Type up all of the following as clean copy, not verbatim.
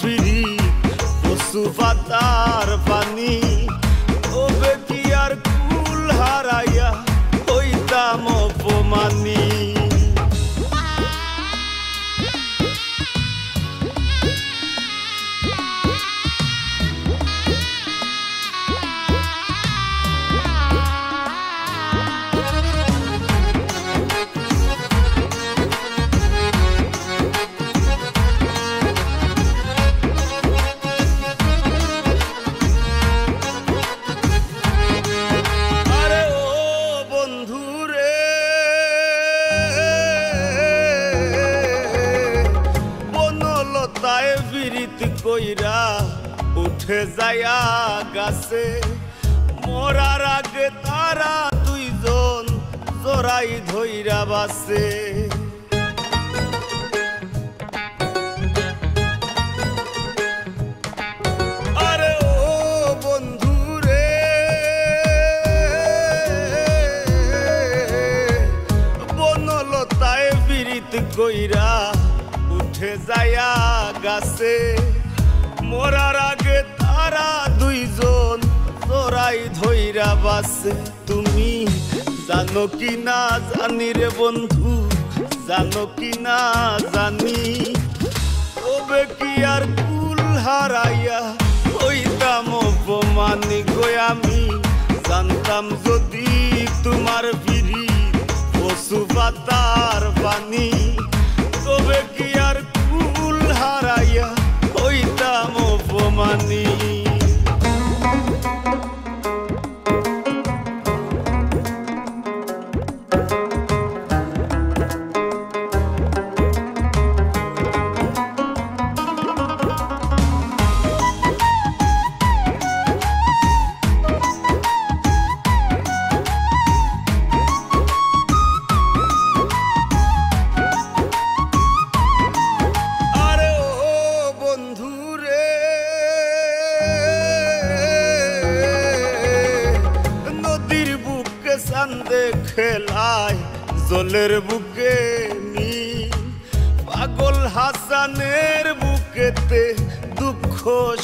ফিরি পশু পাতার পানি ওবে কি আর কুল হারাইয়া হইতাম অপমানী কইরা উঠে যায়া গাছে মরার আগে তারা দুইজন জোড়াই ধইরা বাসে আরে ও বন্ধু রে বনলতায় বিরিত কইরা উঠে যায়া গাছে মরার আগে তারা দুইজন জোড়াই ধইরা বাসে তুমি জানো কি না জানি রে বন্ধু জানো কি না জানি তবে কি আর কুল হারাইয়া হইতাম অপমানী গো আমি জানতাম যদি তোমার ফিরি পশু পাতার পানি তবে কি আর কুল হারাইয়া হইতাম অপমানী চান্দে খেলায় জলের বুকে নি পাগল হাসানের বুকেতে দুঃখ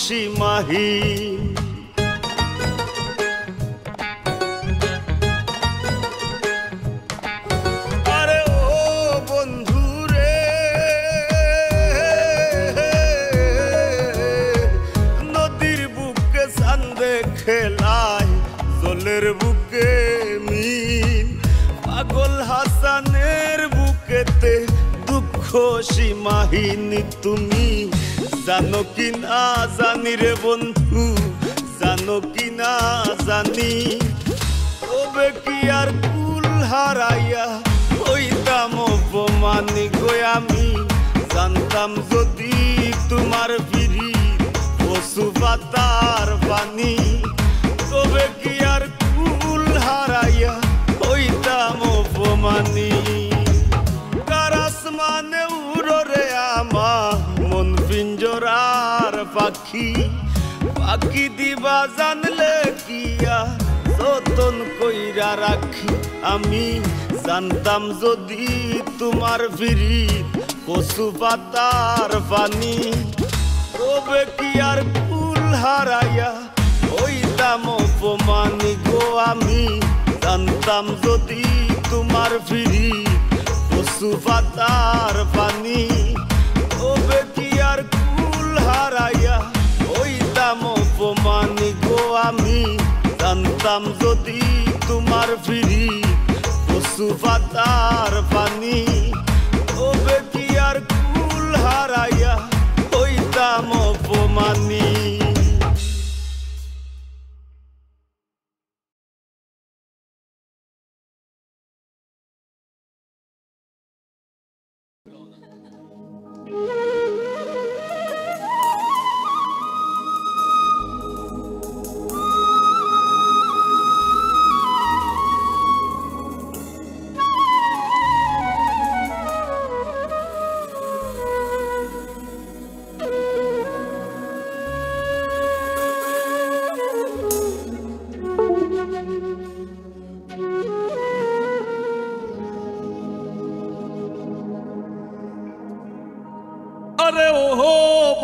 সীমাহীন আরে ও বন্ধু রে নদীর বুকে চান্দে খেলায় জলের বুকে পাগল হাসানের বুকেতে দুঃখ সীমাহীন তুমি জানো কি না জানি রে বন্ধু জানো কি না জানি তবে কি আর কুল হারাইয়া হইতাম অপমানী গো আমি জানতাম যদি তোমার ফিরি পশু পাতার পানি তবে কি আর কুল হারাইয়া হইতাম অপমানী কারাস মানে উড়রে আমা মন পিঞ্জরার পাখি পাখি দিবা জানলে কিয়া যতন কইরা রাখি আমি জানতাম যদি তোমার ফিরি পশু পাতার পানি তবে কি আর কুল হারাইয়া হইতাম অপমানী গো আমি জানতাম যদি তোমার ফিরি পশু পাতার পানি তবে কি আর কুল হারাইয়া হইতাম অপমানী গো আমি জানতাম যদি তোমার ফিরি পশু পাতার পানি তবে কি আর কুল হারাইয়া হইতাম অপমানী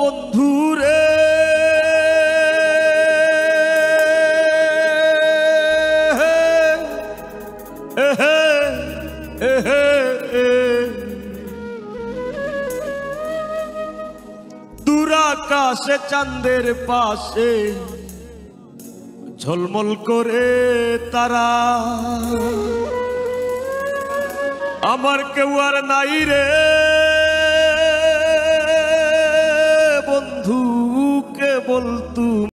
বন্ধু রে দূর আকাশে চাঁদের পাশে ঝলমল করে তারা আমার কেউ আর নাই রে বন্ধু কেবল